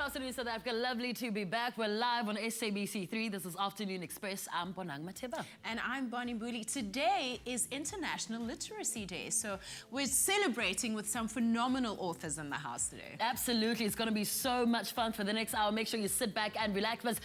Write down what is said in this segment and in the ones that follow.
afternoon, South Africa. Lovely to be back. We're live on SABC3. This is Afternoon Express. I'm Bonang Mateba. And I'm Bonnie Booley. Today is International Literacy Day. So we're celebrating with some phenomenal authors in the house today. Absolutely. It's going to be so much fun for the next hour. Make sure you sit back and relax. But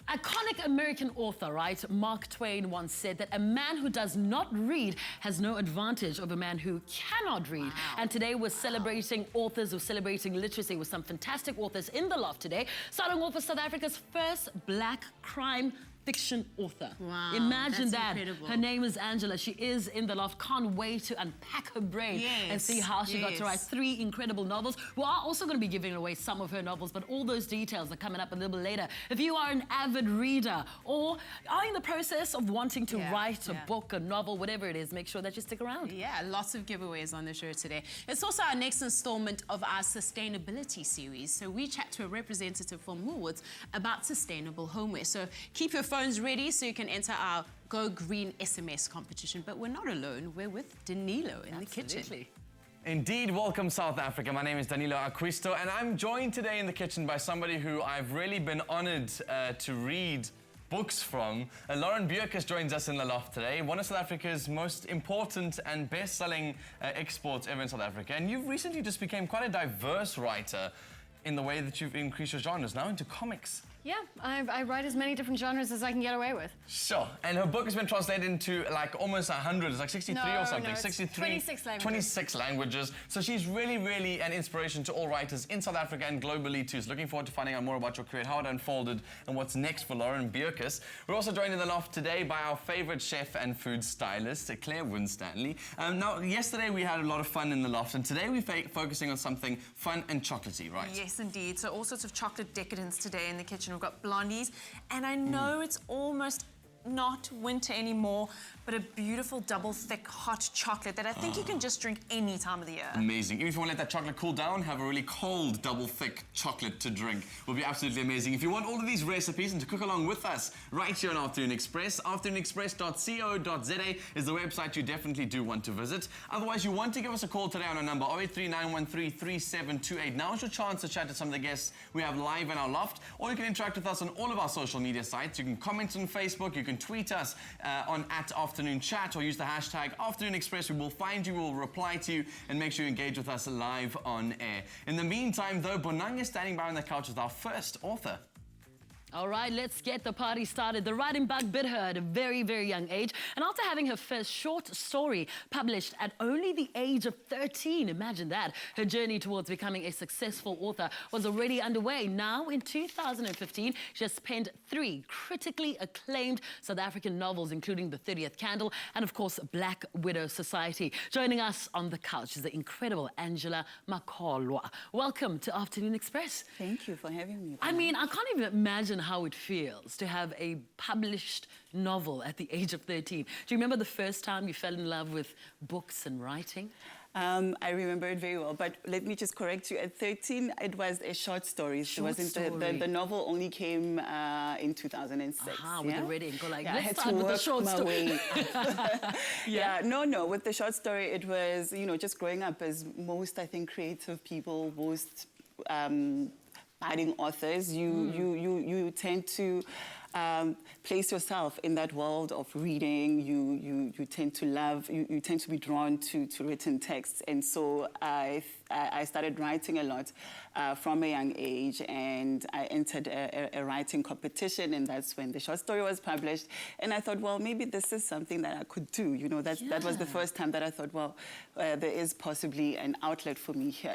iconic American author, right? Mark Twain once said that a man who does not read has no advantage over a man who cannot read. Wow. And today we're celebrating authors, we're celebrating literacy with some fantastic authors in the loft today. Starting off with South Africa's first black crime fiction author. Wow, imagine that's that. incredible. Her name is Angela. She is in the loft. Can't wait to unpack her brain and see how she got to write 3 incredible novels. We are also going to be giving away some of her novels, but all those details are coming up a little bit later. If you are an avid reader or are in the process of wanting to write a book, a novel, whatever it is, make sure that you stick around. Yeah, lots of giveaways on the show today. It's also our next installment of our sustainability series. So we chat to a representative from Woolworths about sustainable homeware. So keep your phones ready so you can enter our Go Green SMS competition. But we're not alone. We're with Danilo in the kitchen. Indeed, welcome South Africa. My name is Daniela Christo and I'm joined today in the kitchen by somebody who I've really been honored to read books from. Lauren Berkus joins us in the loft today, one of South Africa's most important and best-selling exports ever in South Africa. And you've recently just become quite a diverse writer in the way that you've increased your genres, now into comics. Yeah, I write as many different genres as I can get away with. Sure, and her book has been translated into like almost 100, it's like 63 or something. No, 63, 26 languages. 26 languages. So she's really an inspiration to all writers in South Africa and globally too. So looking forward to finding out more about your career, how it unfolded, and what's next for Lauren Berkus. We're also joined in the loft today by our favorite chef and food stylist, Claire Winstanley. Now, yesterday we had a lot of fun in the loft, and today we're focusing on something fun and chocolatey, right? Yes, indeed. So all sorts of chocolate decadence today in the kitchen. We've got Blondies, and I know it's almost not winter anymore, but a beautiful double thick hot chocolate that I think you can just drink any time of the year. Amazing. Even if you want to let that chocolate cool down, have a really cold double thick chocolate to drink. Will be absolutely amazing. If you want all of these recipes and to cook along with us right here on Afternoon Express, afternoonexpress.co.za is the website you definitely do want to visit. Otherwise, you want to give us a call today on our number 0839133728. Now is your chance to chat to some of the guests we have live in our loft, or you can interact with us on all of our social media sites. You can comment on Facebook, you can tweet us on @AfternoonChat, or use the hashtag Afternoon Express. We will find you, we'll reply to you, and make sure you engage with us live on air. In the meantime, though, Bonang is standing by on the couch with our first author. All right, let's get the party started. The writing bug bit her at a very young age. And after having her first short story published at only the age of 13, imagine that, her journey towards becoming a successful author was already underway. Now, in 2015, she has penned 3 critically acclaimed South African novels, including The 30th Candle and, of course, Black Widow Society. Joining us on the couch is the incredible Angela Makholwa. Welcome to Afternoon Express. Thank you for having me. I mean, I can't even imagine how it feels to have a published novel at the age of 13. Do you remember the first time you fell in love with books and writing? I remember it very well, but let me just correct you. At 13, it was a short story. The novel only came in 2006. With the red ink. Like, I let's had start to with the work short my story. way. No, with the short story, it was, you know, just growing up as most, I think, creative people, most budding authors, you tend to place yourself in that world of reading. You tend to love, you tend to be drawn to written texts. And so I started writing a lot from a young age, and I entered a writing competition, and that's when the short story was published. And I thought, well, maybe this is something that I could do. You know, that was the first time that I thought, well, there is possibly an outlet for me here,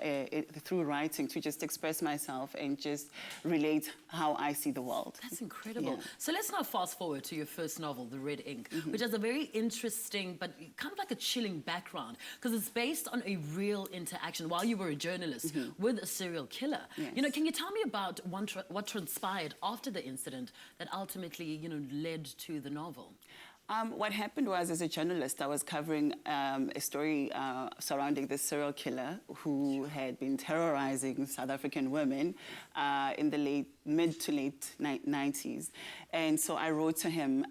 through writing, to just express myself and just relate how I see the world. That's incredible. So let's now fast forward to your first novel, The Red Ink, which has a very interesting but kind of like a chilling background, because it's based on a real interaction while you were a journalist with a serial killer. You know, can you tell me about what transpired after the incident that ultimately, you know, led to the novel? What happened was, as a journalist, I was covering a story surrounding this serial killer who had been terrorizing South African women in the late mid to late 90s. And so I wrote to him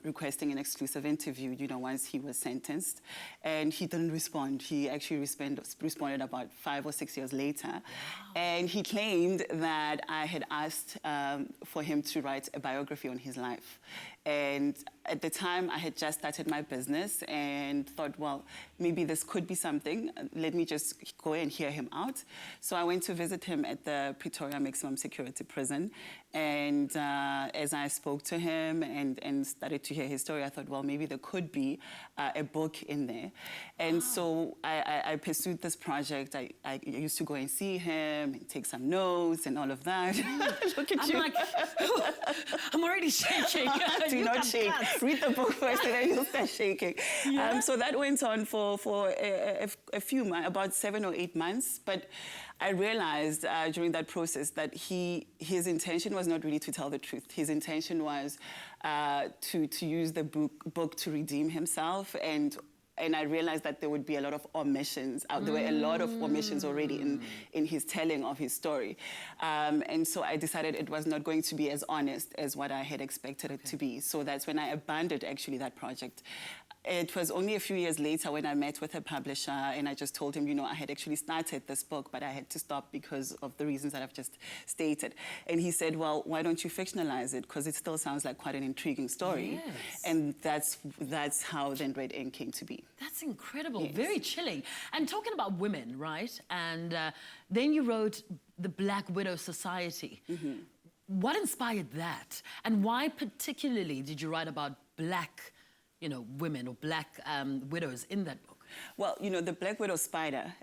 requesting an exclusive interview, once he was sentenced. And he didn't respond. He actually responded about 5 or 6 years later. Wow. And he claimed that I had asked for him to write a biography on his life. And at the time, I had just started my business and thought, well, maybe this could be something. Let me just go and hear him out. So I went to visit him at the Pretoria Maximum Security Prison. And as I spoke to him and started to hear his story, I thought, well, maybe there could be a book in there. And so I pursued this project. I used to go and see him and take some notes and all of that. Look at you. I'm like, I'm already shaking. Do not shake. Read the book first and then you'll start shaking. Yeah. So that went on for a few months, about 7 or 8 months. But I realized during that process that his intention was not really to tell the truth. His intention was to use the book to redeem himself, and I realized that there would be a lot of omissions. There were a lot of omissions already in his telling of his story. And so I decided it was not going to be as honest as what I had expected it to be. So that's when I abandoned, actually, that project. It was only a few years later when I met with a publisher and I just told him, I had actually started this book, but I had to stop because of the reasons that I've just stated. And he said, well, why don't you fictionalize it? Because it still sounds like quite an intriguing story. Yes. And that's how then Red Ink came to be. That's incredible. Yes. Very chilling. And talking about women, right? And then you wrote The Black Widow Society. Mm-hmm. What inspired that? And why particularly did you write about black women or black widows in that book? Well, the Black Widow spider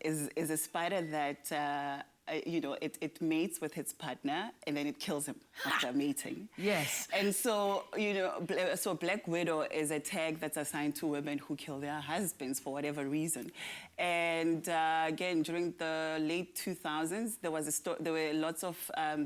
is a spider that, it mates with its partner and then it kills him after mating. Yes. And so, so Black Widow is a tag that's assigned to women who kill their husbands for whatever reason. And again, during the late 2000s, there were lots of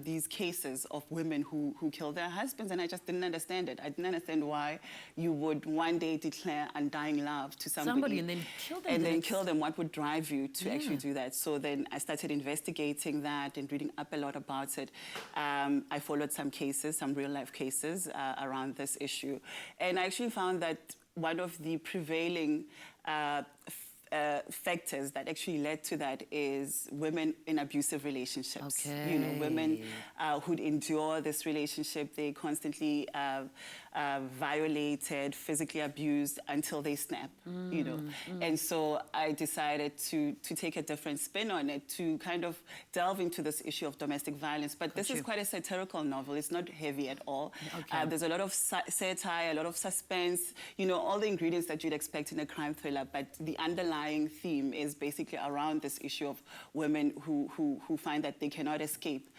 these cases of women who killed their husbands, and I just didn't understand it. I didn't understand why you would one day declare undying love to somebody and then kill them. And then kill them. What would drive you to actually do that? So then I started investigating that and reading up a lot about it. I followed some cases, some real-life cases around this issue. And I actually found that one of the prevailing factors that actually led to that is women in abusive relationships. Okay. Women who'd endure this relationship, they constantly violated, physically abused until they snap, And so I decided to take a different spin on it, to kind of delve into this issue of domestic violence. But this is quite a satirical novel. It's not heavy at all. Okay. There's a lot of satire, a lot of suspense, all the ingredients that you'd expect in a crime thriller, but the underlying theme is basically around this issue of women who find that they cannot escape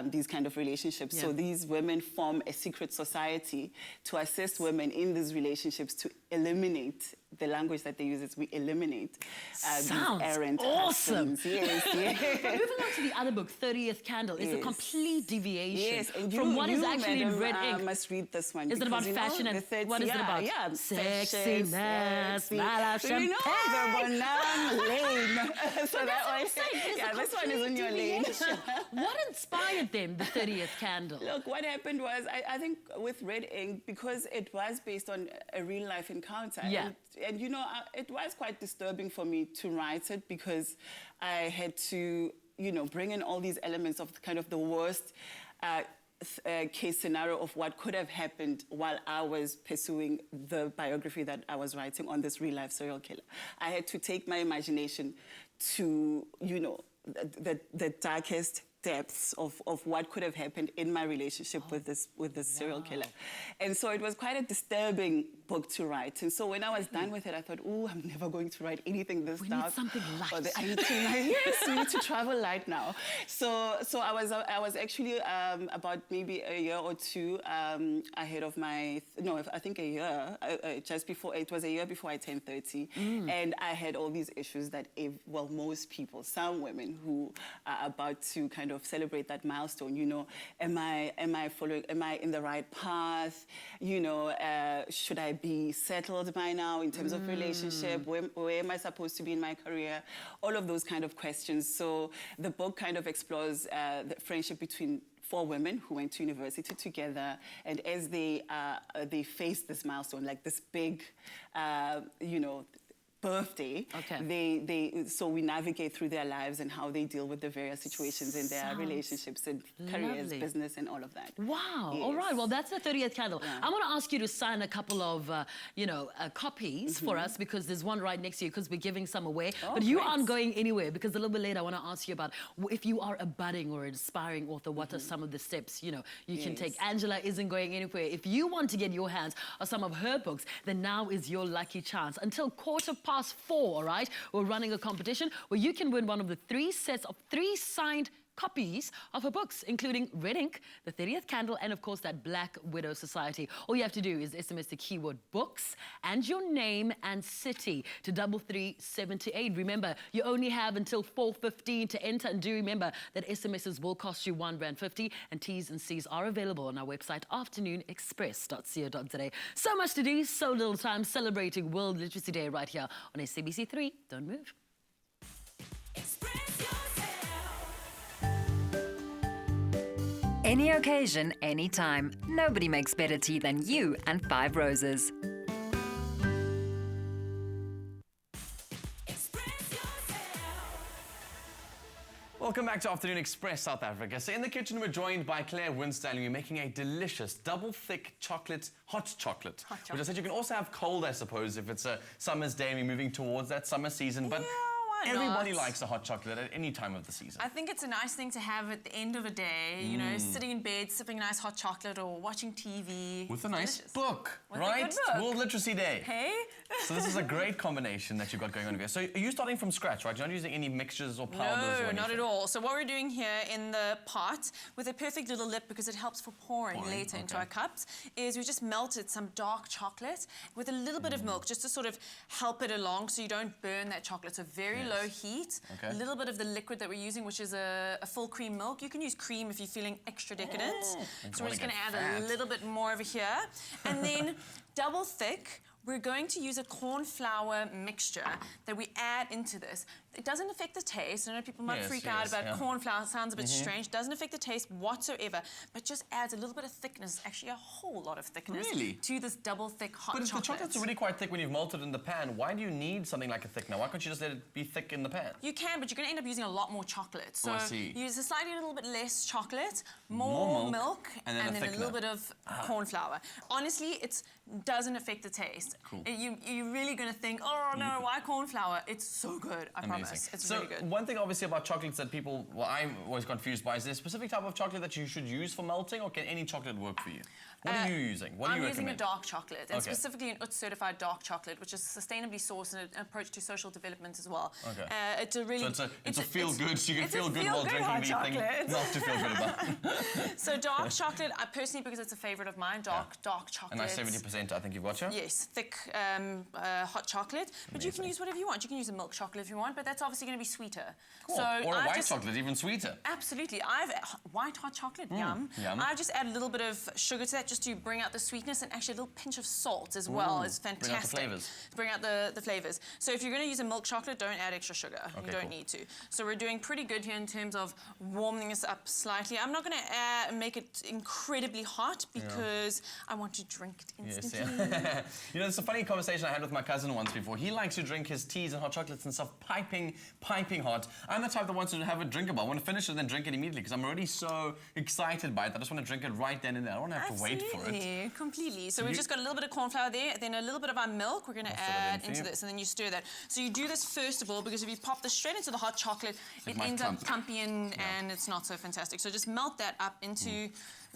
these kind of relationships. Yeah. So these women form a secret society to assist women in these relationships to eliminate the language that they use is we eliminate these errant husbands. Yes, yes. But moving on to the other book, 30th Candle, is a complete deviation and from what is actually madam, in Red Ink. Must read this one. Is it about fashion and what is it about? Yeah, sexiness, champagne. Lane. So that one, this one is in your lane. What inspired them, the 30th Candle? Look, what happened was, I think with Red Ink, because it was based on a real life encounter. Yeah. And it was quite disturbing for me to write it because I had to, bring in all these elements of kind of the worst case scenario of what could have happened while I was pursuing the biography that I was writing on this real life serial killer. I had to take my imagination to, the darkest depths of what could have happened in my relationship with this serial killer. And so it was quite a disturbing book to write. And so when I was done with it, I thought, oh, I'm never going to write anything this dark. We need something light. I need to, we need to travel light now. So I was actually about maybe a year or two ahead of my, I think a year, just before, it was a year before I turned 30. And I had all these issues that, most people, some women who are about to kind of celebrate that milestone, am I in the right path? Should I be settled by now in terms of relationship? Where am I supposed to be in my career? All of those kind of questions. So the book kind of explores the friendship between 4 women who went to university together, and as they faced this milestone, like this big, birthday, so we navigate through their lives and how they deal with the various situations in their relationships and careers, business, and all of that. Wow. Yes. All right. Well, that's the 30th candle. I want to ask you to sign a couple of, copies for us, because there's one right next to you, because we're giving some away. But you aren't going anywhere, because a little bit later I want to ask you about if you are a budding or aspiring author, what are some of the steps, you can take. Angela isn't going anywhere. If you want to get your hands on some of her books, then now is your lucky chance. Until 4:15, all right? We're running a competition where you can win one of the 3 sets of 3 signed copies of her books, including Red Ink, The 30th Candle, and of course that Black Widow Society. All you have to do is SMS the keyword books and your name and city to 33728. Remember, you only have until 4:15 to enter, and do remember that SMSs will cost you R1.50, and T's and C's are available on our website, afternoonexpress.co.za. So much to do, so little time, celebrating World Literacy Day right here on SABC3. Don't move. Any occasion, anytime. Nobody makes better tea than you and 5 Roses. Welcome back to Afternoon Express South Africa. So in the kitchen, we're joined by Claire Winstanley. We're making a delicious double thick hot chocolate. Which I said you can also have cold, I suppose, if it's a summer's day and we're moving towards that summer season. But everybody likes a hot chocolate at any time of the season. I think it's a nice thing to have at the end of a day, sitting in bed, sipping a nice hot chocolate or watching TV. With a nice book, With right? a good book. World Literacy Day. Hey? So this is a great combination that you've got going on here. So are you starting from scratch, right? You're not using any mixtures or powders or anything? No, not at all. So what we're doing here in the pot, with a perfect little lip, because it helps for pouring later into our cups, is we just melted some dark chocolate with a little bit of milk, just to sort of help it along so you don't burn that chocolate. So very low heat. A little bit of the liquid that we're using, which is a full cream milk. You can use cream if you're feeling extra decadent. So we're just going to add a little bit more over here. And then double thick, we're going to use a corn flour mixture that we add into this. It doesn't affect the taste. I know people might freak out about corn flour. It sounds a bit strange. It doesn't affect the taste whatsoever, but just adds a little bit of thickness, actually a whole lot of thickness, to this double thick hot chocolate. But if the chocolate's already quite thick when you've melted in the pan, why do you need something like a thickener? Why can't you just let it be thick in the pan? You can, but you're going to end up using a lot more chocolate. So use a slightly little bit less chocolate, more milk, and then a little bit of corn flour. Honestly, it doesn't affect the taste. You're really going to think, oh no, why corn flour? It's so good, I promise. It's really good. One thing obviously about chocolates that people, I'm always confused by, is there a specific type of chocolate that you should use for melting, or can any chocolate work for you? What are you using? What do you recommend? I'm using a dark chocolate, and specifically an UTZ certified dark chocolate, which is sustainably sourced and an approach to social development as well. It's a really... So it's a feel-good, so you can feel good while drinking the thing not to feel good about. So dark chocolate, I personally, because it's a favourite of mine, dark chocolate. A nice 70%, I think you've got you? Yes, thick hot chocolate. But you can use whatever you want. You can use a milk chocolate if you want, but that's obviously going to be sweeter. Cool. So or a white chocolate, even sweeter. Absolutely. White hot chocolate, yum. I've just added a little bit of sugar to that just to bring out the sweetness, and actually a little pinch of salt as well is fantastic. Bring out the flavours. So if you're going to use a milk chocolate, don't add extra sugar. You don't need to. So we're doing pretty good here in terms of warming this up slightly. I'm not going to make it incredibly hot because I want to drink it instantly. It's a funny conversation I had with my cousin once before. He likes to drink his teas and hot chocolates and stuff piping hot. I'm the type that wants to have it drinkable. I want to finish it and then drink it immediately because I'm already so excited by it. I just want to drink it right then and there. I don't have to wait for it. Completely. So we've just got a little bit of corn flour there, then a little bit of our milk we're going to add into this, and then you stir that. So you do this first of all, because if you pop this straight into the hot chocolate, it ends up clumpy and it's not so fantastic. So just melt that up into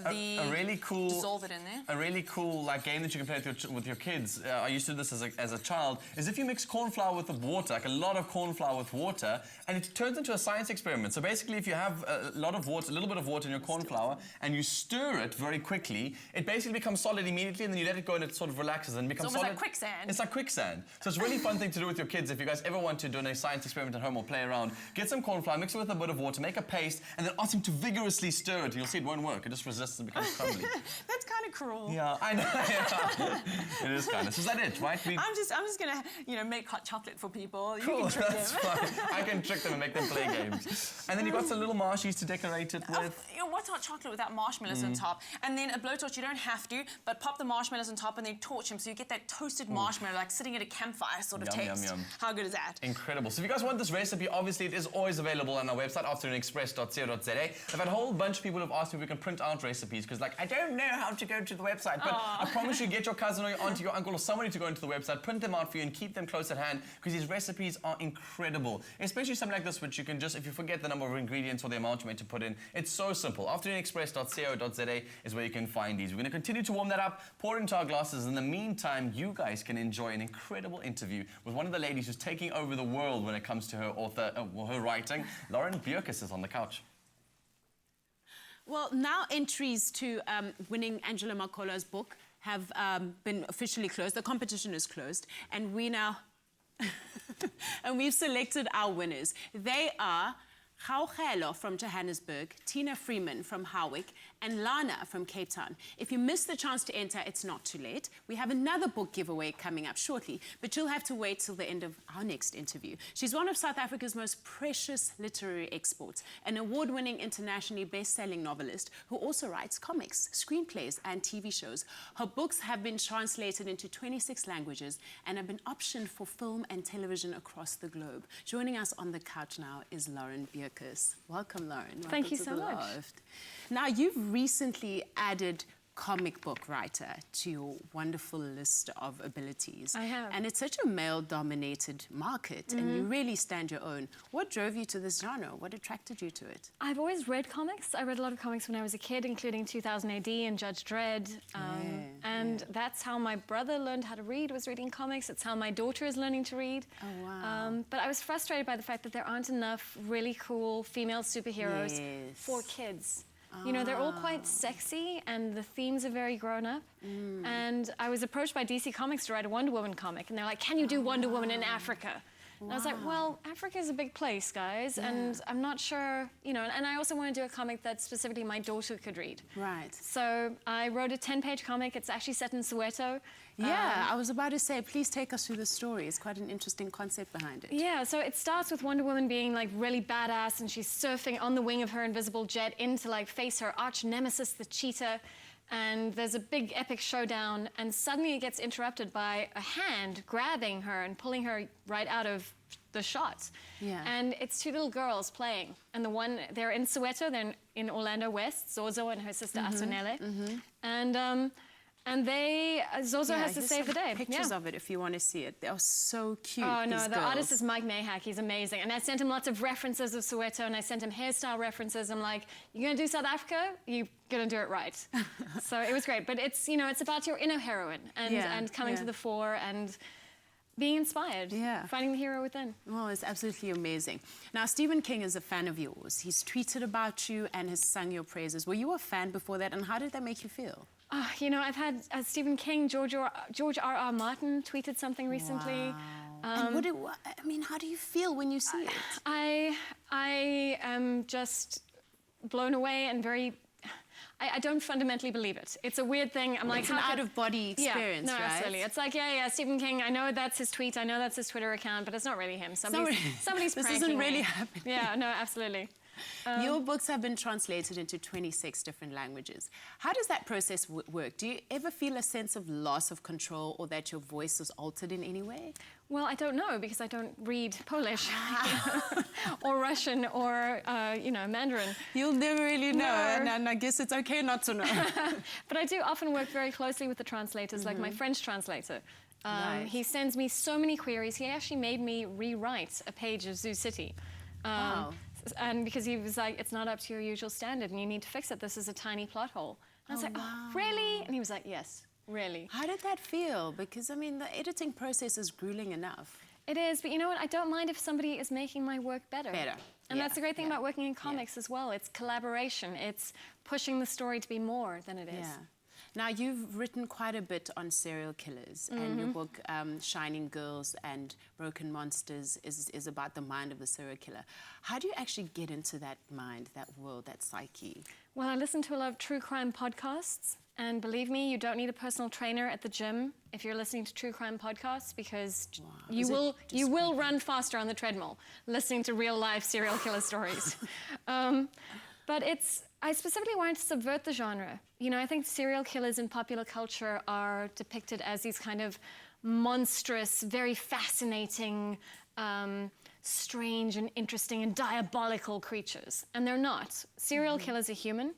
a really cool, dissolve it in there. A really cool game that you can play with your kids. I used to do this as a child. Is if you mix corn flour with water, like a lot of corn flour with water, and it turns into a science experiment. So basically, if you have a lot of water, a little bit of water in your corn flour, and you stir it very quickly, it basically becomes solid immediately, and then you let it go, and it sort of relaxes and becomes solid. It's almost like quicksand. It's like quicksand. So it's a really fun thing to do with your kids. If you guys ever want to do a science experiment at home or play around, get some corn flour, mix it with a bit of water, make a paste, and then ask them to vigorously stir it. You'll see it won't work. It just resists and becomes crumbly. That's kind of cruel. Yeah, I know. Yeah. It is kind of. So is that it, right? I'm just gonna, make hot chocolate for people. You Cool, can trick that's them. fine. I can trick them and make them play games. And then you've got some little marshies to decorate it with. What's hot chocolate without marshmallows on top? And then a blowtorch, you don't have to, but pop the marshmallows on top and then torch them so you get that toasted marshmallow, like sitting at a campfire sort of Yum, yum, taste. yum. How good is that? Incredible. So if you guys want this recipe, obviously it is always available on our website, afternoonexpress.co.za. I've had a whole bunch of people who've asked me if we can print out recipes because, like, I don't know how to go to the website. But I promise you, get your cousin or your auntie, your uncle or somebody to go into the website, print them out for you and keep them close at hand because these recipes are incredible. Especially something like this, which you can just, if you forget the number of ingredients or the amount you meant to put in, it's so simple. Afternoonexpress.co.za is where you can find these. We're going to continue to warm that up, pour it into our glasses. In the meantime, you guys can enjoy an incredible interview with one of the ladies who's taking over the world when it comes to her her writing. Lauren Berkus is on the couch. Well, now entries to winning Angela Makholwa's book have been officially closed. The competition is closed, and we now and we've selected our winners. They are Gauchelo from Johannesburg, Tina Freeman from Howick, and Lana from Cape Town. If you missed the chance to enter, it's not too late. We have another book giveaway coming up shortly, but you'll have to wait till the end of our next interview. She's one of South Africa's most precious literary exports, an award-winning, internationally best-selling novelist who also writes comics, screenplays, and TV shows. Her books have been translated into 26 languages and have been optioned for film and television across the globe. Joining us on the couch now is Lauren Berkus. Welcome, Lauren. Thank you Welcome so to the much. Loft. Now, you've recently added comic book writer to your wonderful list of abilities. I have. And it's such a male-dominated market, and you really stand your own. What drove you to this genre? What attracted you to it? I've always read comics. I read a lot of comics when I was a kid, including 2000 AD and Judge Dredd. And that's how my brother learned how to read, was reading comics. It's how my daughter is learning to read. Oh, wow. But I was frustrated by the fact that there aren't enough really cool female superheroes for kids. You know, they're all quite sexy and the themes are very grown up. And I was approached by DC Comics to write a Wonder Woman comic, and they're like, can you do Wonder Woman in Africa? And I was like, well, Africa is a big place, guys, and I'm not sure, and I also want to do a comic that specifically my daughter could read. Right. So I wrote a 10-page comic. It's actually set in Soweto. Yeah, I was about to say, please take us through the story. It's quite an interesting concept behind it. Yeah, so it starts with Wonder Woman being like really badass, and she's surfing on the wing of her invisible jet in to like face her arch nemesis, the cheetah. And there's a big epic showdown, and suddenly it gets interrupted by a hand grabbing her and pulling her right out of the shot. Yeah. And it's two little girls playing. And they're in Soweto, they're in Orlando West, Zozo and her sister Asunele. And Zozo has to save the day. Pictures of it if you want to see it. They are so cute. Oh no, these the girls. artist is Mike Mayhack. He's amazing. And I sent him lots of references of Soweto, and I sent him hairstyle references. I'm like, you're gonna do South Africa? You're gonna do it right. So it was great. But it's it's about your inner heroine and coming to the fore and being inspired. Finding the hero within. Well, it's absolutely amazing. Now, Stephen King is a fan of yours. He's tweeted about you and has sung your praises. Were you a fan before that, and how did that make you feel? I've had Stephen King, George R.R. Martin tweeted something recently. Wow. And how do you feel when you see it? I am just blown away and I don't fundamentally believe it. It's a weird thing. I'm like, it's an out-of-body experience, right? absolutely. It's like, Stephen King, I know that's his tweet, I know that's his Twitter account, but it's not really him. Somebody's This pranking isn't me. really happening. Yeah, no, absolutely. Your books have been translated into 26 different languages. How does that process work? Do you ever feel a sense of loss of control or that your voice is altered in any way? Well, I don't know because I don't read Polish or Russian or, Mandarin. You'll never really know, No. and I guess it's okay not to know. But I do often work very closely with the translators, like my French translator. Right. He sends me so many queries. He actually made me rewrite a page of Zoo City. Wow. And because he was like, it's not up to your usual standard and you need to fix it. This is a tiny plot hole. And I was like, oh, really? And he was like, yes, really. How did that feel? Because, the editing process is grueling enough. It is, but you know what? I don't mind if somebody is making my work better. And that's the great thing about working in comics as well. It's collaboration. It's pushing the story to be more than it is. Yeah. Now, you've written quite a bit on serial killers, and your book, Shining Girls and Broken Monsters, is about the mind of the serial killer. How do you actually get into that mind, that world, that psyche? Well, I listen to a lot of true crime podcasts, And believe me, you don't need a personal trainer at the gym if you're listening to true crime podcasts, because you will run faster on the treadmill listening to real life serial killer stories. But I specifically wanted to subvert the genre. You know, I think serial killers in popular culture are depicted as these kind of monstrous, very fascinating, strange and interesting and diabolical creatures. And they're not. Serial killers are human.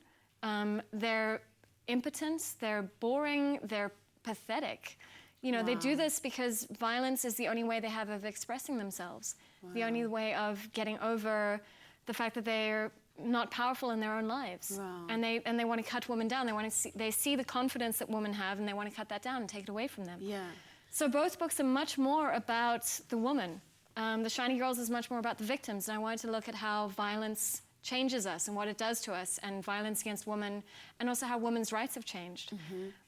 They're impotent, they're boring, they're pathetic. You know, they do this because violence is the only way they have of expressing themselves. The only way of getting over the fact that they're not powerful in their own lives. And they want to cut women down. They see the confidence that women have, and they want to cut that down and take it away from them. So both books are much more about the woman. The Shiny Girls is much more about the victims, and I wanted to look at how violence changes us and what it does to us, and violence against women, and also how women's rights have changed.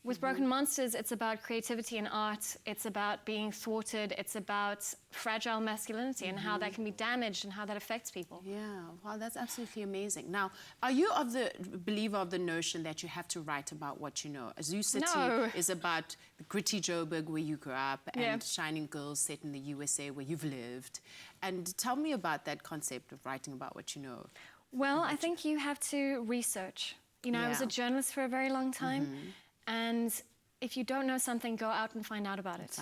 With Broken Monsters, it's about creativity and art. It's about being thwarted. It's about fragile masculinity and how that can be damaged and how that affects people. Yeah, wow, that's absolutely amazing. Now, are you of the believer of the notion that you have to write about what you know? Susatinability is about the gritty Joburg where you grew up, and Shining Girls set in the USA where you've lived. And tell me about that concept of writing about what you know. Well, I think you have to research. You know, I was a journalist for a very long time, and if you don't know something, go out and find out about it.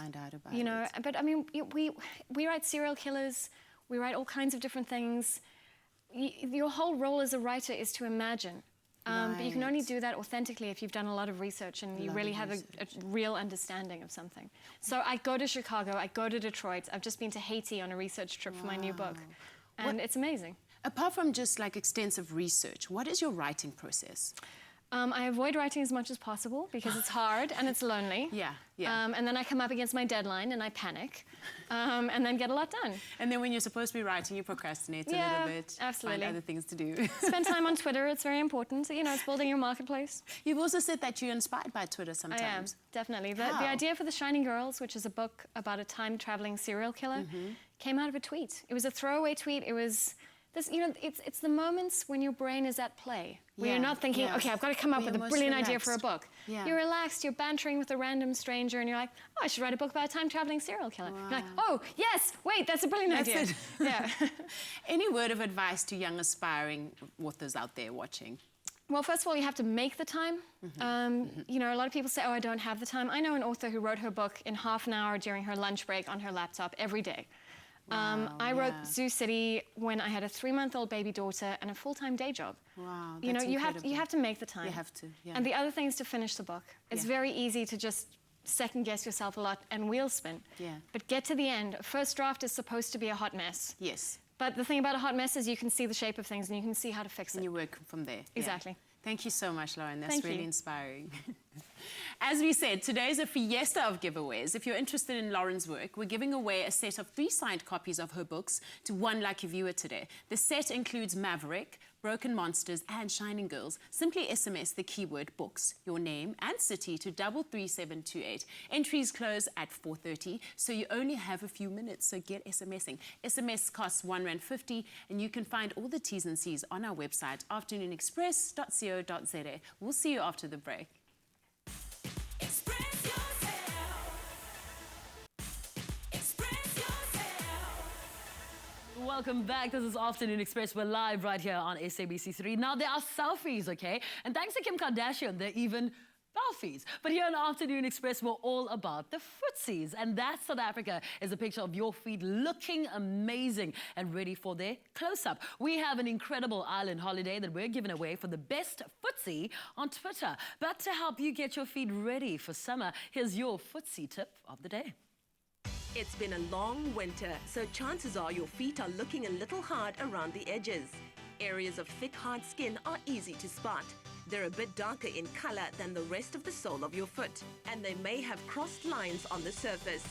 You know, but I mean, we write serial killers, we write all kinds of different things. Your whole role as a writer is to imagine. But you can only do that authentically if you've done a lot of research and you really have a real understanding of something. So I go to Chicago, I go to Detroit, I've just been to Haiti on a research trip for my new book, and it's amazing. Apart from just like extensive research, what is your writing process? I avoid writing as much as possible because it's hard and it's lonely. And then I come up against my deadline and I panic, and then get a lot done. And then when you're supposed to be writing, you procrastinate a little bit. Absolutely. Find other things to do. Spend time on Twitter, it's very important. You know, it's building your marketplace. You've also said that you're inspired by Twitter sometimes. I am, definitely. The idea for The Shining Girls, which is a book about a time-traveling serial killer, came out of a tweet. It was a throwaway tweet. It was... you know, it's the moments when your brain is at play, where you're not thinking, okay, I've got to come up with a brilliant idea for a book. You're relaxed, you're bantering with a random stranger, and you're like, oh, I should write a book about a time-traveling serial killer. You're like, oh, yes, wait, that's a brilliant idea. Any word of advice to young aspiring authors out there watching? Well, first of all, you have to make the time. You know, a lot of people say, oh, I don't have the time. I know an author who wrote her book in half an hour during her lunch break on her laptop every day. I wrote Zoo City when I had a 3-month-old baby daughter and a full-time day job. You know, you have to make the time. You have to, And the other thing is to finish the book. It's very easy to just second-guess yourself a lot and wheel spin. But get to the end. First draft is supposed to be a hot mess. But the thing about a hot mess is you can see the shape of things and you can see how to fix it. And you work from there. Exactly. Thank you so much, Lauren. That's really inspiring. As we said, today is a fiesta of giveaways. If you're interested in Lauren's work, we're giving away a set of 3 signed copies of her books to one lucky viewer today. The set includes Maverick, Broken Monsters, and Shining Girls. Simply SMS the keyword books, your name and city to 33728. Entries close at 4:30, so you only have a few minutes, so get SMSing. SMS costs R1.50, and you can find all the T's and C's on our website, afternoonexpress.co.za. We'll see you after the break. Welcome back. This is Afternoon Express. We're live right here on SABC3. Now, there are selfies, okay? And thanks to Kim Kardashian, they're even selfies. But here on Afternoon Express, we're all about the footsies. And that, South Africa, is a picture of your feet looking amazing and ready for their close-up. We have an incredible island holiday that we're giving away for the best footsie on Twitter. But to help you get your feet ready for summer, here's your footsie tip of the day. It's been a long winter, so chances are your feet are looking a little hard around the edges. Areas of thick, hard skin are easy to spot. They're a bit darker in color than the rest of the sole of your foot, and they may have crossed lines on the surface.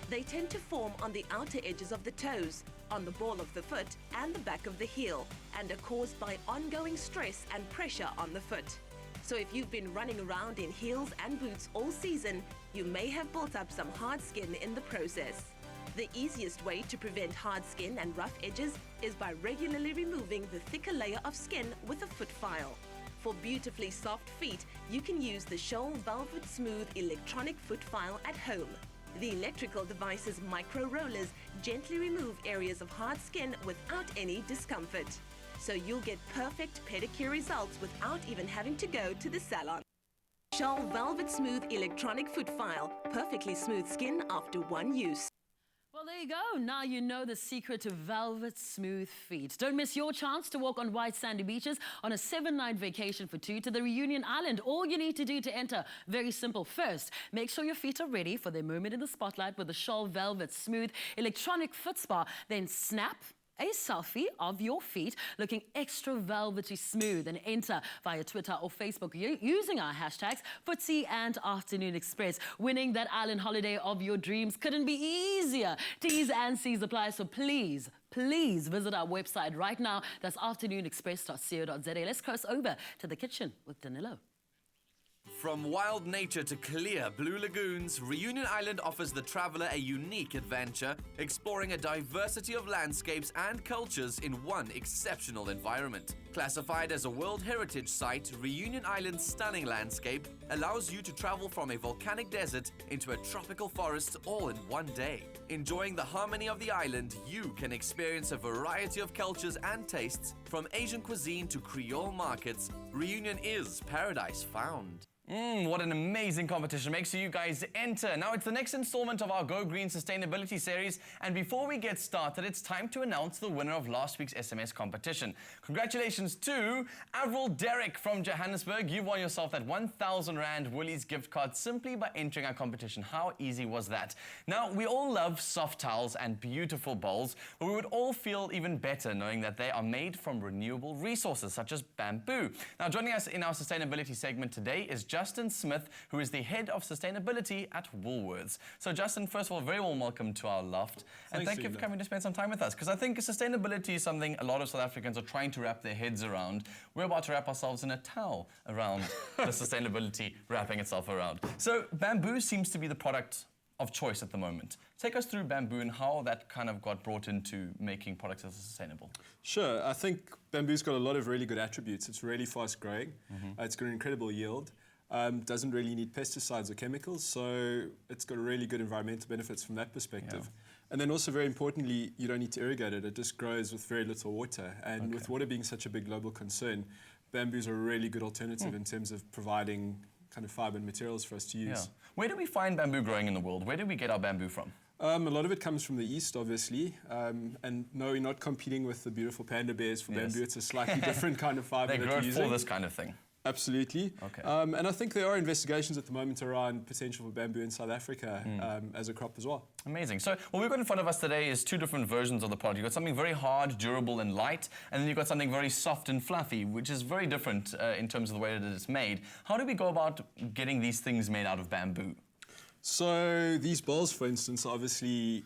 They tend to form on the outer edges of the toes, on the ball of the foot, and the back of the heel, and are caused by ongoing stress and pressure on the foot. So if you've been running around in heels and boots all season, you may have built up some hard skin in the process. The easiest way to prevent hard skin and rough edges is by regularly removing the thicker layer of skin with a foot file. For beautifully soft feet, you can use the Shoal Velvet Smooth electronic foot file at home. The electrical device's micro rollers gently remove areas of hard skin without any discomfort. So you'll get perfect pedicure results without even having to go to the salon. Shoal Velvet Smooth electronic foot file. Perfectly smooth skin after one use. Well, there you go. Now you know the secret to velvet smooth feet. Don't miss your chance to walk on white sandy beaches on a 7-night vacation for 2 to the Reunion Island. All you need to do to enter, very simple. First, make sure your feet are ready for their moment in the spotlight with the Shoal Velvet Smooth electronic foot spa. Then snap a selfie of your feet looking extra velvety smooth and enter via Twitter or Facebook using our hashtags Footsie and Afternoon Express. Winning that island holiday of your dreams couldn't be easier. T's and C's apply, so please visit our website right now. That's afternoonexpress.co.za. Let's cross over to the kitchen with Danilo. From wild nature to clear blue lagoons, Reunion Island offers the traveler a unique adventure, exploring a diversity of landscapes and cultures in one exceptional environment. Classified as a World Heritage Site, Reunion Island's stunning landscape allows you to travel from a volcanic desert into a tropical forest all in one day. Enjoying the harmony of the island, you can experience a variety of cultures and tastes, from Asian cuisine to Creole markets. Reunion is paradise found. What an amazing competition. Make sure you guys enter. Now it's the next installment of our Go Green Sustainability series. And before we get started, it's time to announce the winner of last week's SMS competition. Congratulations to Avril Derrick from Johannesburg. You won yourself that 1,000 Rand Woolies gift card simply by entering our competition. How easy was that? Now, we all love soft towels and beautiful bowls, but we would all feel even better knowing that they are made from renewable resources such as bamboo. Now, joining us in our sustainability segment today is Justin Smith, who is the head of sustainability at Woolworths. So Justin, first of all, very warm welcome to our loft. And thank you for coming to spend some time with us, because I think sustainability is something a lot of South Africans are trying to wrap their heads around. We're about to wrap ourselves in a towel around the sustainability wrapping itself around. So bamboo seems to be the product of choice at the moment. Take us through bamboo and how that kind of got brought into making products that are sustainable. Sure. I think bamboo's got a lot of really good attributes. It's really fast growing. It's got an incredible yield. Doesn't really need pesticides or chemicals, so it's got really good environmental benefits from that perspective. Yeah. And then also, very importantly, you don't need to irrigate it. It just grows with very little water. And with water being such a big global concern, bamboo's a really good alternative in terms of providing kind of fibre and materials for us to use. Yeah. Where do we find bamboo growing in the world? Where do we get our bamboo from? A lot of it comes from the east, obviously. And no, we're not competing with the beautiful panda bears for bamboo. It's a slightly different kind of fibre that we're using. They grow for this kind of thing. Absolutely. Okay. And I think there are investigations at the moment around potential for bamboo in South Africa as a crop as well. Amazing. So what we've got in front of us today is 2 different versions of the product. You've got something very hard, durable and light, and then you've got something very soft and fluffy, which is very different in terms of the way that it's made. How do we go about getting these things made out of bamboo? So these bowls, for instance, are obviously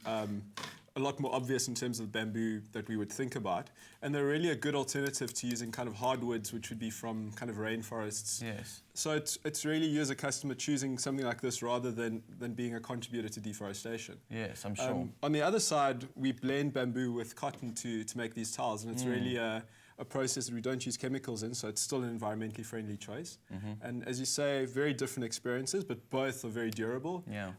a lot more obvious in terms of bamboo that we would think about. And they're really a good alternative to using kind of hardwoods, which would be from kind of rainforests. Yes. So it's really you as a customer choosing something like this rather than being a contributor to deforestation. Yes, I'm sure. On the other side, we blend bamboo with cotton to make these towels, and it's really a process that we don't use chemicals in, so it's still an environmentally friendly choice. And as you say, very different experiences, but both are very durable. Yeah.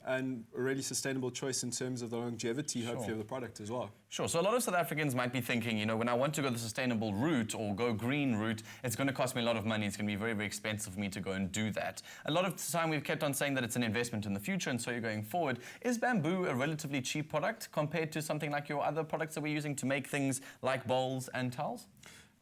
And a really sustainable choice in terms of the longevity, hopefully, of the product as well. Sure. So a lot of South Africans might be thinking, you know, when I want to go the sustainable route or go green route, it's going to cost me a lot of money. It's going to be very, very expensive for me to go and do that. A lot of the time we've kept on saying that it's an investment in the future, and so you're going forward. Is bamboo a relatively cheap product compared to something like your other products that we're using to make things like bowls and towels?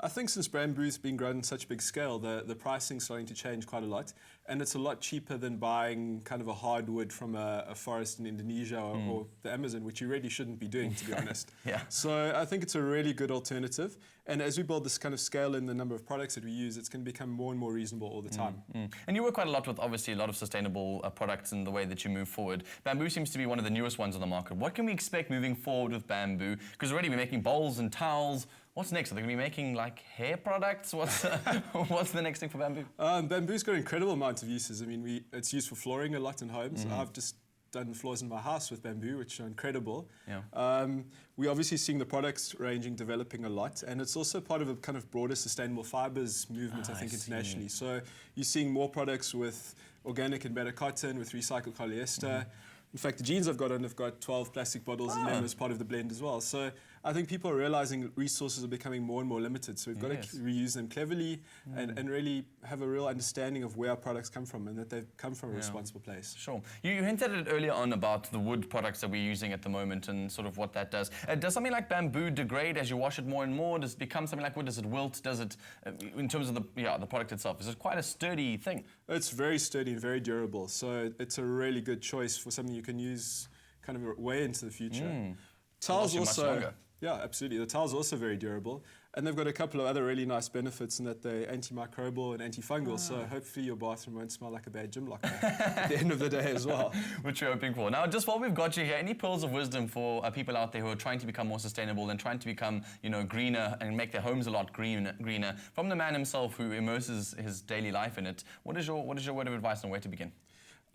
I think since bamboo's been grown on such a big scale, the pricing's starting to change quite a lot. And it's a lot cheaper than buying kind of a hardwood from a forest in Indonesia or the Amazon, which you really shouldn't be doing, to be honest. Yeah. So I think it's a really good alternative. And as we build this kind of scale in the number of products that we use, it's going to become more and more reasonable all the time. And you work quite a lot with, obviously, a lot of sustainable products in the way that you move forward. Bamboo seems to be one of the newest ones on the market. What can we expect moving forward with bamboo? Because already we're making bowls and towels. What's next? Are they going to be making, like, hair products? What's the next thing for bamboo? Bamboo's got an incredible amount of uses. I mean, it's used for flooring a lot in homes. I've just done floors in my house with bamboo, which are incredible. Yeah. We're obviously seeing the products ranging developing a lot, and it's also part of a kind of broader sustainable fibres movement, I think, internationally. So you're seeing more products with organic and better cotton, with recycled polyester. In fact, the jeans I've got on have got 12 plastic bottles in them as part of the blend as well. So I think people are realizing resources are becoming more and more limited. So we've got to reuse them cleverly and really have a real understanding of where our products come from and that they've come from a responsible place. Sure. You hinted at it earlier on about the wood products that we're using at the moment and sort of what that does. Does something like bamboo degrade as you wash it more and more? Does it become something like wood? Does it wilt? Does it, in terms of the product itself, is it quite a sturdy thing? It's very sturdy and very durable. So it's a really good choice for something you can use kind of way into the future. Towels also, yeah, absolutely. The towels are also very durable, and they've got a couple of other really nice benefits in that they're antimicrobial and antifungal. So hopefully your bathroom won't smell like a bad gym locker at the end of the day as well. Which we're hoping for. Now, just while we've got you here, any pearls of wisdom for people out there who are trying to become more sustainable and trying to become, greener and make their homes a lot greener? From the man himself who immerses his daily life in it, what is your word of advice on where to begin?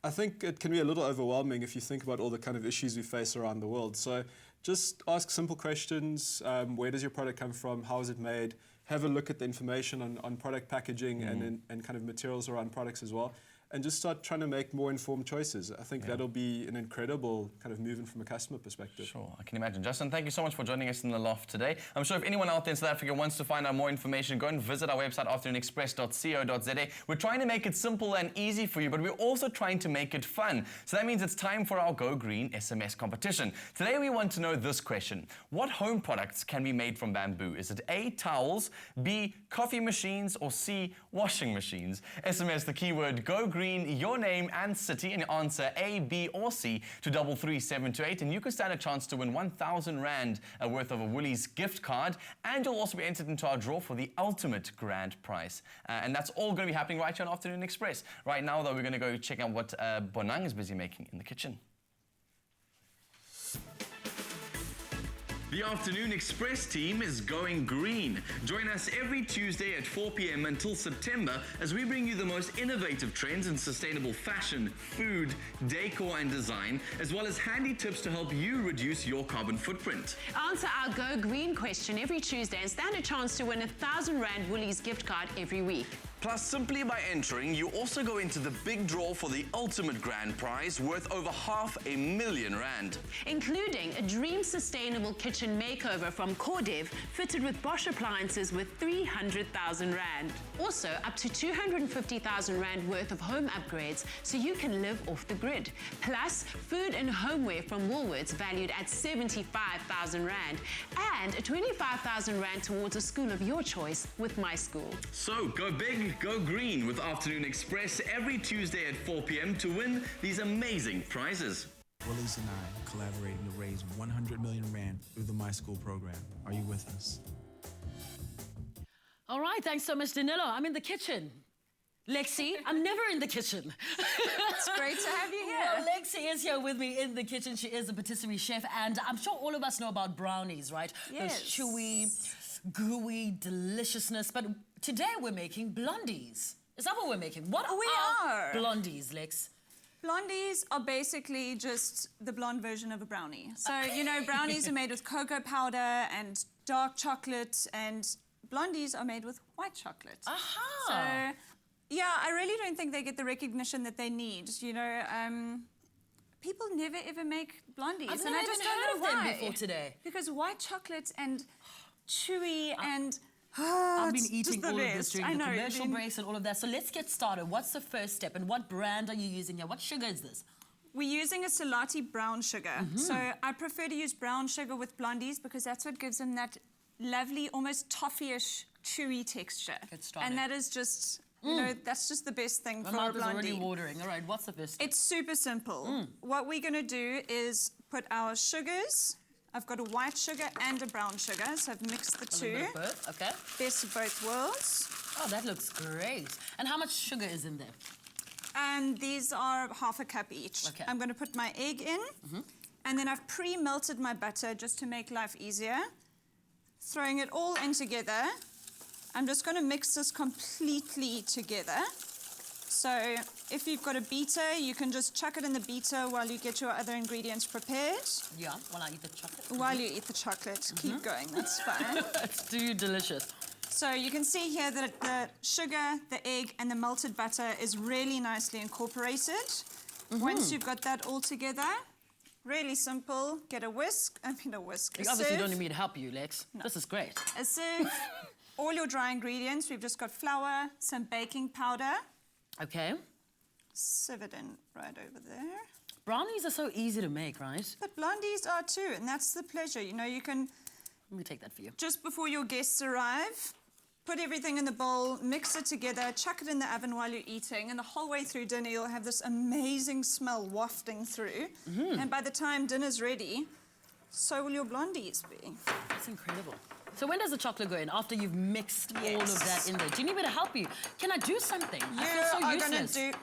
I think it can be a little overwhelming if you think about all the kind of issues we face around the world. So just ask simple questions. Where does your product come from? How is it made? Have a look at the information on product packaging and kind of materials around products as well. And just start trying to make more informed choices. I think that'll be an incredible kind of movement from a customer perspective. Sure, I can imagine. Justin, thank you so much for joining us in the loft today. I'm sure if anyone out there in South Africa wants to find out more information, go and visit our website, afternoonexpress.co.za. We're trying to make it simple and easy for you, but we're also trying to make it fun. So that means it's time for our Go Green SMS competition. Today we want to know this question. What home products can be made from bamboo? Is it A, towels, B, coffee machines, or C, washing machines? SMS the keyword Go Green, your name and city, and answer A, B, or C to 33728, and you can stand a chance to win 1,000 Rand worth of a Woolies gift card, and you'll also be entered into our draw for the ultimate grand prize. And that's all going to be happening right here on Afternoon Express. Right now, though, we're going to go check out what Bonang is busy making in the kitchen. The Afternoon Express team is going green. Join us every Tuesday at 4 p.m. until September as we bring you the most innovative trends in sustainable fashion, food, decor and design, as well as handy tips to help you reduce your carbon footprint. Answer our Go Green question every Tuesday and stand a chance to win 1,000 Rand Woolies gift card every week. Plus, simply by entering, you also go into the big draw for the ultimate grand prize worth over 500,000 Rand. Including a dream sustainable kitchen makeover from Cordev, fitted with Bosch appliances with 300,000 Rand. Also, up to 250,000 Rand worth of home upgrades so you can live off the grid. Plus, food and homeware from Woolworths valued at 75,000 Rand. And 25,000 Rand towards a school of your choice with My School. So, go big, go green with Afternoon Express every Tuesday at 4 p.m. to win these amazing prizes. Woolies and I collaborating to raise 100 million Rand through the My School program. Are you with us? All right, thanks so much, Danilo. I'm in the kitchen. Lexi, I'm never in the kitchen. It's great to have you here. Well, Lexi is here with me in the kitchen. She is a patisserie chef, and I'm sure all of us know about brownies, right? Yes. Those chewy, gooey deliciousness. But today we're making blondies. Is that what we're making? What are blondies, Lex? Blondies are basically just the blonde version of a brownie. So, brownies are made with cocoa powder and dark chocolate, and blondies are made with white chocolate. Aha! So, yeah, I really don't think they get the recognition that they need. People never ever make blondies. I've and never I just even don't heard know of why. them before today. Because white chocolate and chewy and... I've been it's eating just all the of this best. during the I know, commercial breaks and all of that. So let's get started. What's the first step and what brand are you using here? What sugar is this? We're using a Solati brown sugar. So I prefer to use brown sugar with blondies because that's what gives them that lovely, almost toffee-ish, chewy texture. Get started. And that is just, that's just the best thing My for a mouth is blondie. already watering. All right, what's the first step? It's super simple. What we're going to do is put our sugars. I've got a white sugar and a brown sugar, so I've mixed the two. A little bit of both, okay. Best of both worlds. Oh, that looks great. And how much sugar is in there? And these are ½ a cup each. Okay. I'm going to put my egg in, and then I've pre-melted my butter just to make life easier. Throwing it all in together. I'm just going to mix this completely together. So if you've got a beater, you can just chuck it in the beater while you get your other ingredients prepared. Yeah, while I eat the chocolate. While you eat the chocolate. Keep going, that's fine. It's too delicious. So you can see here that the sugar, the egg, and the melted butter is really nicely incorporated. Once you've got that all together, really simple, get a whisk. You obviously don't need me to help you, Lex. No. This is great. A sieve, all your dry ingredients. We've just got flour, some baking powder. Okay. Sieve it in right over there. Brownies are so easy to make, right? But blondies are too, and that's the pleasure. You know, you can... Let me take that for you. Just before your guests arrive, put everything in the bowl, mix it together, chuck it in the oven while you're eating, and the whole way through dinner you'll have this amazing smell wafting through. And by the time dinner's ready, so will your blondies be. That's incredible. So when does the chocolate go in? After you've mixed all of that in there? Do you need me to help you? Can I do something? I feel so useless.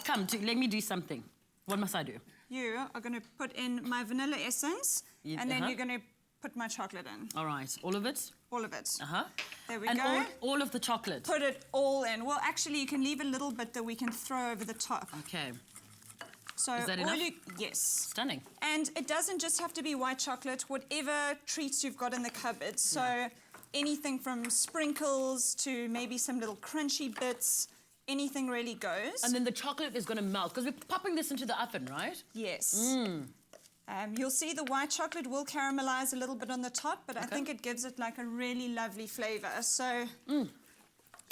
Come, let me do something. What must I do? You are going to put in my vanilla essence, and then you're going to put my chocolate in. All right. All of it? All of it. There we go. And all of the chocolate? Put it all in. Well, actually, you can leave a little bit that we can throw over the top. Okay. So is that enough? Yes. Stunning. And it doesn't just have to be white chocolate, whatever treats you've got in the cupboard. So anything from sprinkles to maybe some little crunchy bits, anything really goes. And then the chocolate is going to melt, because we're popping this into the oven, right? Yes. You'll see the white chocolate will caramelize a little bit on the top, but I think it gives it like a really lovely flavor. So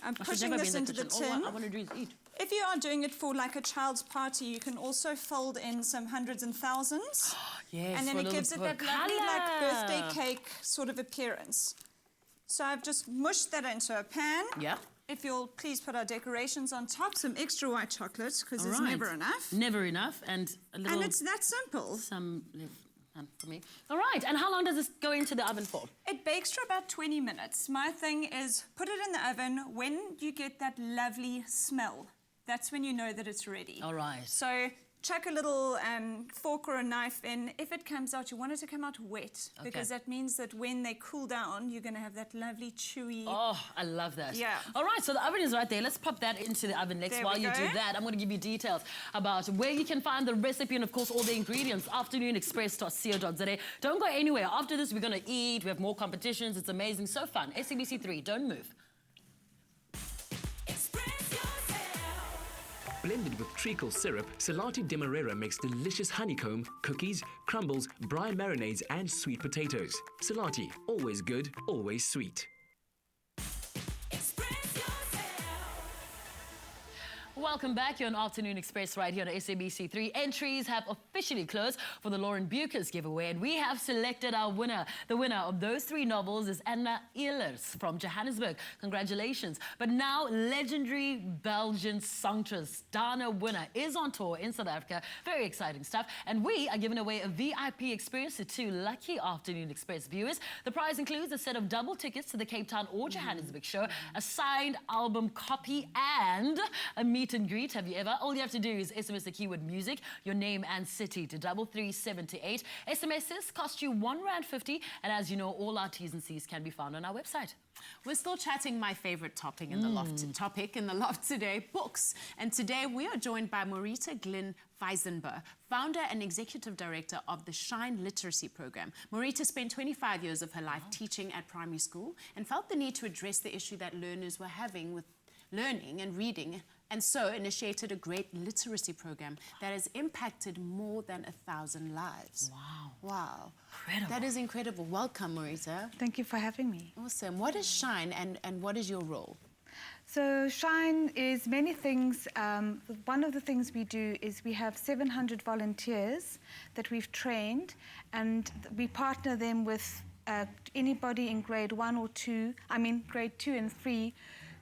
I'm pushing this into the tin. All I want to do is eat. If you are doing it for like a child's party, you can also fold in some hundreds and thousands. Yes, and then it gives it that lovely like birthday cake sort of appearance. So I've just mushed that into a pan. Yeah. If you'll please put our decorations on top, some extra white chocolate, because there's never enough. Never enough, and a little... And it's that simple. Some for me. All right, and how long does this go into the oven for? It bakes for about 20 minutes. My thing is put it in the oven. When you get that lovely smell, that's when you know that it's ready. All right. So chuck a little fork or a knife in. If it comes out, you want it to come out wet, because that means that when they cool down, you're going to have that lovely chewy... Oh, I love that. Yeah. All right, so the oven is right there. Let's pop that into the oven next. While you do that, I'm going to give you details about where you can find the recipe and, of course, all the ingredients. AfternoonExpress.co.za. Don't go anywhere. After this, we're going to eat. We have more competitions. It's amazing. So fun. SABC3, don't move. Blended with treacle syrup, Salati Demerara makes delicious honeycomb, cookies, crumbles, brine marinades and sweet potatoes. Salati, always good, always sweet. Welcome back. You're on Afternoon Express right here on SABC3. Entries have officially closed for the Lauren Beukes giveaway, and we have selected our winner. The winner of those 3 novels is Anna Ehlers from Johannesburg. Congratulations. But now, legendary Belgian songstress Dana Winner is on tour in South Africa. Very exciting stuff. And we are giving away a VIP experience to 2 lucky Afternoon Express viewers. The prize includes a set of double tickets to the Cape Town or Johannesburg show, a signed album copy, and a meet and greet. Have you ever? All you have to do is SMS the keyword music, your name and city to 33778. SMSs cost you R1.50, and as you know, all our T's and C's can be found on our website. We're still chatting my favorite topic in the loft today, books. And today we are joined by Marita Glynn Weisenberg, founder and executive director of the Shine Literacy Program. Marita spent 25 years of her life teaching at primary school and felt the need to address the issue that learners were having with learning and reading, and so initiated a great literacy program that has impacted more than 1,000 lives. Wow. Wow. Incredible. That is incredible. Welcome, Marita. Thank you for having me. Awesome. What is Shine and what is your role? So Shine is many things. One of the things we do is we have 700 volunteers that we've trained, and we partner them with anybody in grade 1 or 2, grade 2 and 3,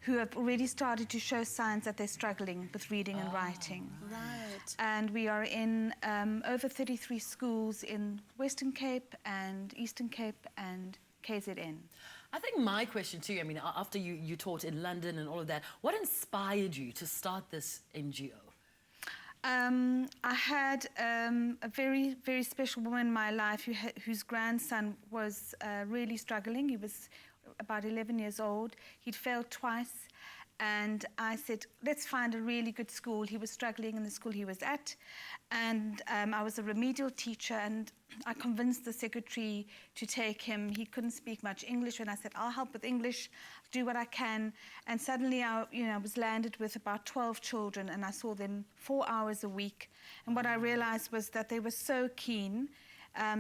who have already started to show signs that they're struggling with reading and writing. Right. And we are in over 33 schools in Western Cape and Eastern Cape and KZN. I think my question to you, after you taught in London and all of that, what inspired you to start this NGO? I had a very, very special woman in my life whose grandson was really struggling. He was about 11 years old. He'd failed twice, and I said, let's find a really good school. He was struggling in the school he was at, and I was a remedial teacher, and I convinced the secretary to take him. He couldn't speak much English, and I said, I'll help with English, do what I can. And suddenly I was landed with about 12 children, and I saw them 4 hours a week. And what I realized was that they were so keen.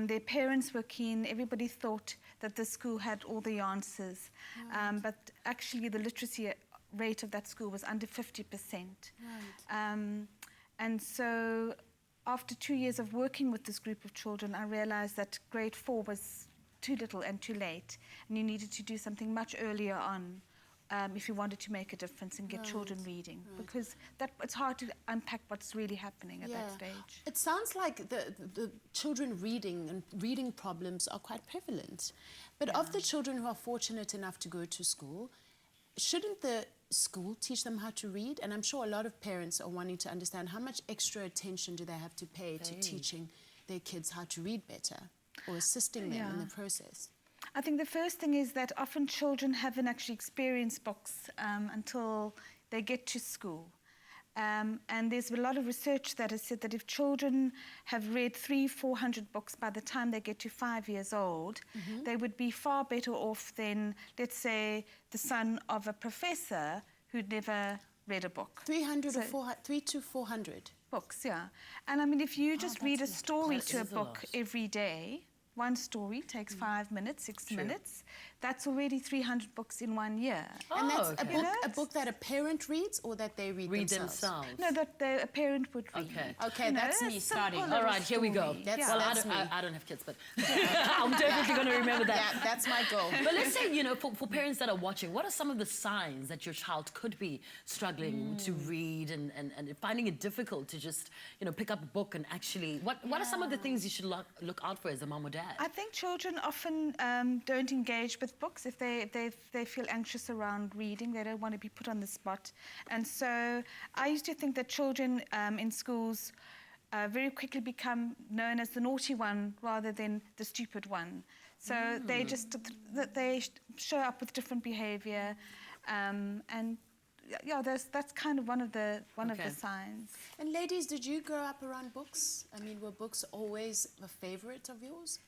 Their parents were keen. Everybody thought that the school had all the answers. But actually the literacy rate of that school was under 50%. Right. And so after 2 years of working with this group of children, I realized that grade 4 was too little and too late, and you needed to do something much earlier on if you wanted to make a difference and get children reading, because it's hard to unpack what's really happening at that stage. It sounds like the children reading and reading problems are quite prevalent. But of the children who are fortunate enough to go to school, shouldn't the school teach them how to read? And I'm sure a lot of parents are wanting to understand how much extra attention do they have to pay to teaching their kids how to read better or assisting them in the process. I think the first thing is that often children haven't actually experienced books until they get to school. And there's a lot of research that has said that if children have read 300-400 books by the time they get to 5 years old, they would be far better off than, let's say, the son of a professor who'd never read a book. 300 or 300 to 400 books, yeah. And I mean, if you just read a story to a book every day, one story takes 5 minutes, 6 minutes. That's already 300 books in 1 year. And that's a book that a parent reads or that they read themselves? No, that a parent would read. Okay, that's me starting. All right, here we go. Well, I don't have kids, but I'm definitely going to remember that. Yeah, that's my goal. But let's say, for parents that are watching, what are some of the signs that your child could be struggling to read and finding it difficult to just, pick up a book and actually... What are some of the things you should look out for as a mom or dad? I think children often don't engage with books if they feel anxious around reading. They don't want to be put on the spot. And so I used to think that children in schools very quickly become known as the naughty one rather than the stupid one. So they they show up with different behaviour, and that's kind of one of the signs. And ladies, did you grow up around books? I mean, were books always a favourite of yours?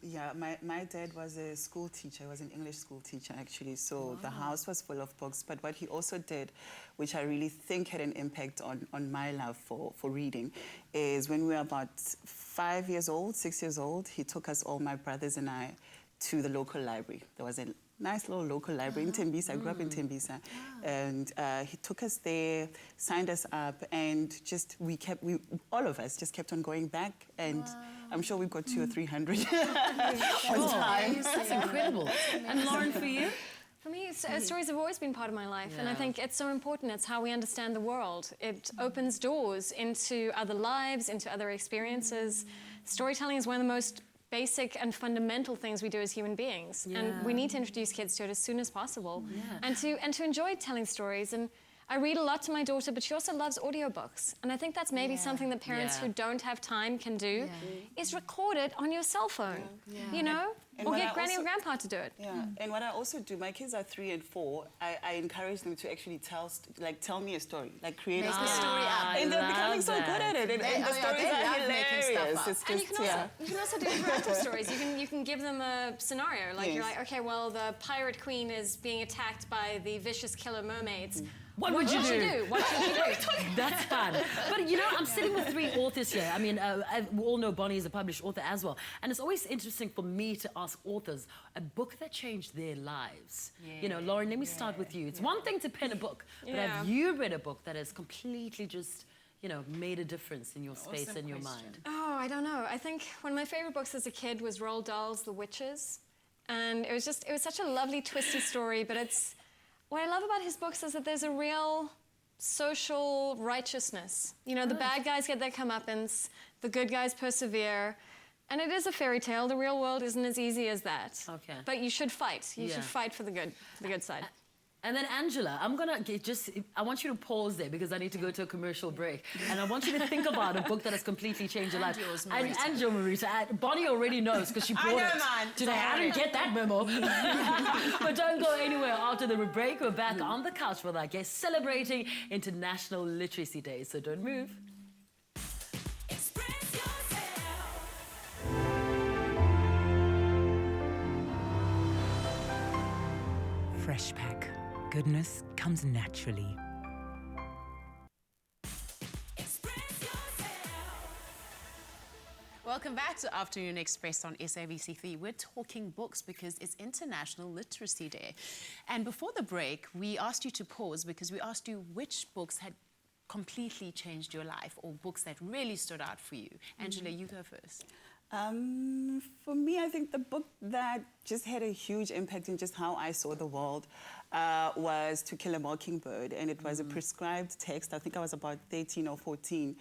Yeah, my dad was a school teacher. He was an English school teacher, actually. So the house was full of books. But what he also did, which I really think had an impact on my love for reading, is when we were about 5 years old, 6 years old, he took us all, my brothers and I, to the local library. There was a nice little local library in Tembisa. I grew up in Tembisa. And he took us there, signed us up, and just all of us just kept on going back. And I'm sure we've got 200 or 300 on time. That's incredible. And Lauren, for you? For me, stories have always been part of my life, and I think it's so important. It's how we understand the world. It opens doors into other lives, into other experiences. Storytelling is one of the most basic and fundamental things we do as human beings, and we need to introduce kids to it as soon as possible, and to enjoy telling stories. And I read a lot to my daughter, but she also loves audiobooks, and I think that's maybe something that parents who don't have time can do, is record it on your cell phone, or get granny or grandpa to do it. Yeah, and what I also do, my kids are 3 and 4, I encourage them to actually tell me a story, like create a story up. And they're becoming so good at it, and the stories are hilarious. It's just, and you can also do interactive stories. You can give them a scenario, like you're like, okay, well, the pirate queen is being attacked by the vicious killer mermaids. What would you do? What should you do? That's fun. But, I'm sitting with 3 authors here. I mean, we all know Bonnie is a published author as well. And it's always interesting for me to ask authors a book that changed their lives. Lauren, let me start with you. It's one thing to pen a book, but have you read a book that has completely just, made a difference in your space and your mind? Oh, I don't know. I think one of my favourite books as a kid was Roald Dahl's The Witches. And it was such a lovely, twisty story, but what I love about his books is that there's a real social righteousness. The bad guys get their comeuppance, the good guys persevere, and it is a fairy tale. The real world isn't as easy as that. Okay. But you should fight. You should fight for the good side. And then Angela, I want you to pause there because I need to go to a commercial break. And I want you to think about a book that has completely changed your life. And your Marita. Bonnie already knows because she bought it today. I didn't get that memo. But don't go anywhere after the break. We're back on the couch with our guests celebrating International Literacy Day. So don't move. Fresh Pack. Goodness comes naturally. Welcome back to Afternoon Express on SABC3. We're talking books because it's International Literacy Day. And before the break, we asked you to pause because we asked you which books had completely changed your life or books that really stood out for you. Angela, you go first. For me, I think the book that just had a huge impact in just how I saw the world was To Kill a Mockingbird, and it was a prescribed text. I think I was about 13 or 14.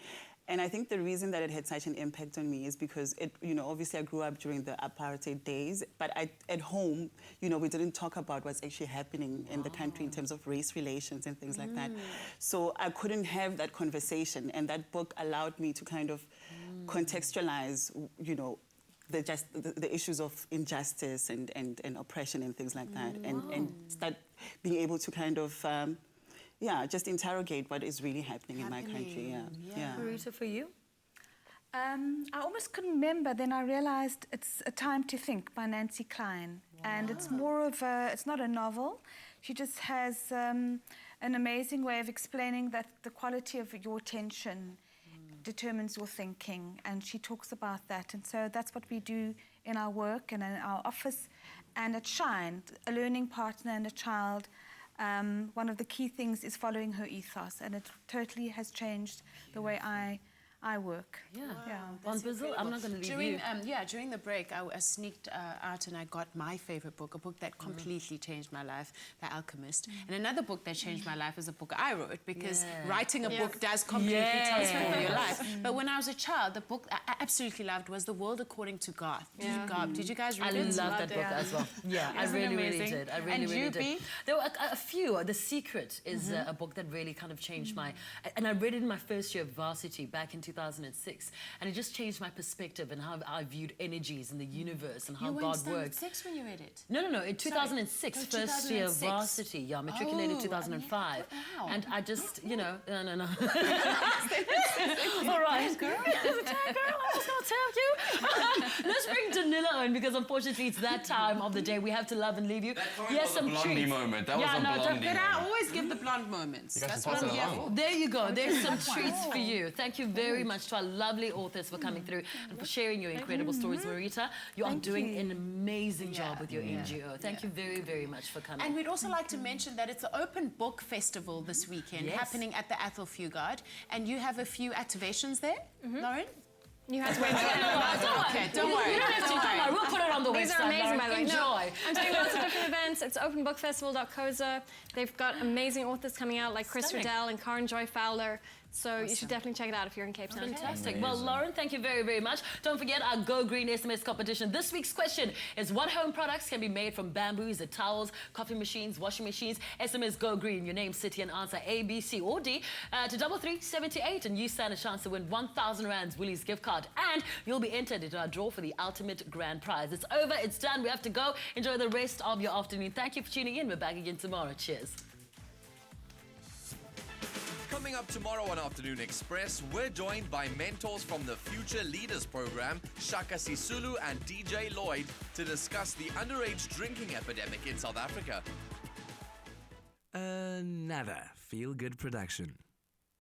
And I think the reason that it had such an impact on me is because it, obviously I grew up during the apartheid days, but at home, we didn't talk about what's actually happening in the country in terms of race relations and things like that. So I couldn't have that conversation, and that book allowed me to kind of contextualize, the issues of injustice and oppression and things like that, and start being able to kind of just interrogate what is really happening in my country. Marita, for you? I almost couldn't remember, then I realized it's A Time to Think by Nancy Klein. And it's more of it's not a novel. She just has an amazing way of explaining that the quality of your attention determines your thinking, and she talks about that. And so that's what we do in our work and in our office. And at Shine, a learning partner and a child, one of the key things is following her ethos, and it totally has changed the way I work. One Brazil, I'm not going to leave you. During the break, I sneaked out and I got my favorite book, a book that completely changed my life, The Alchemist. And another book that changed my life is a book I wrote, because writing a book does completely transform your life. But when I was a child, the book I absolutely loved was The World According to Garth. Did you guys read it? I loved that book as well. Yeah, I really did. I really did. There were a few. The Secret is a book that really kind of changed my... And I read it in my first year of varsity back in 2006, and it just changed my perspective and how I viewed energies in the universe and how God works. You were in standard 6 when you read it? No, in 2006, first year of varsity. Yeah, matriculated 2005. Wow. And I just, no. All right. Girl, I was going to tell you. Let's bring Daniela in, because unfortunately it's that time of the day. We have to love and leave you. Yes, some Blondie moment. That was a Blondie moment. I always give the blonde moments. That's what I'm here for. There you go. There's some treats for you. Thank you very much to our lovely authors for coming through and for sharing your incredible stories. Marita, you are doing an amazing job with your NGO. Thank you very, very much for coming. And we'd also like to mention that it's the Open Book Festival this weekend, happening at the Athol Fugard. And you have a few activations there, Lauren? You have to wait. Don't worry. You don't have to. Don't worry. We'll put it on the website. These are amazing, by the way. Enjoy. I'm doing lots of different events. It's openbookfestival.coza. They've got amazing authors coming out like Chris Riddell and Karen Joy Fowler. So you should definitely check it out if you're in Cape Town. Fantastic. Well, Lauren, thank you very, very much. Don't forget our Go Green SMS competition. This week's question is, what home products can be made from bamboo? Is it towels, coffee machines, washing machines? SMS Go Green, your name, city, and answer A, B, C, or D to 3378, and you stand a chance to win 1,000 Rands Woolies gift card. And you'll be entered into our draw for the ultimate grand prize. It's over. It's done. We have to go. Enjoy the rest of your afternoon. Thank you for tuning in. We're back again tomorrow. Cheers. Coming up tomorrow on Afternoon Express, we're joined by mentors from the Future Leaders Program, Shaka Sisulu and DJ Lloyd, to discuss the underage drinking epidemic in South Africa. Another feel-good production.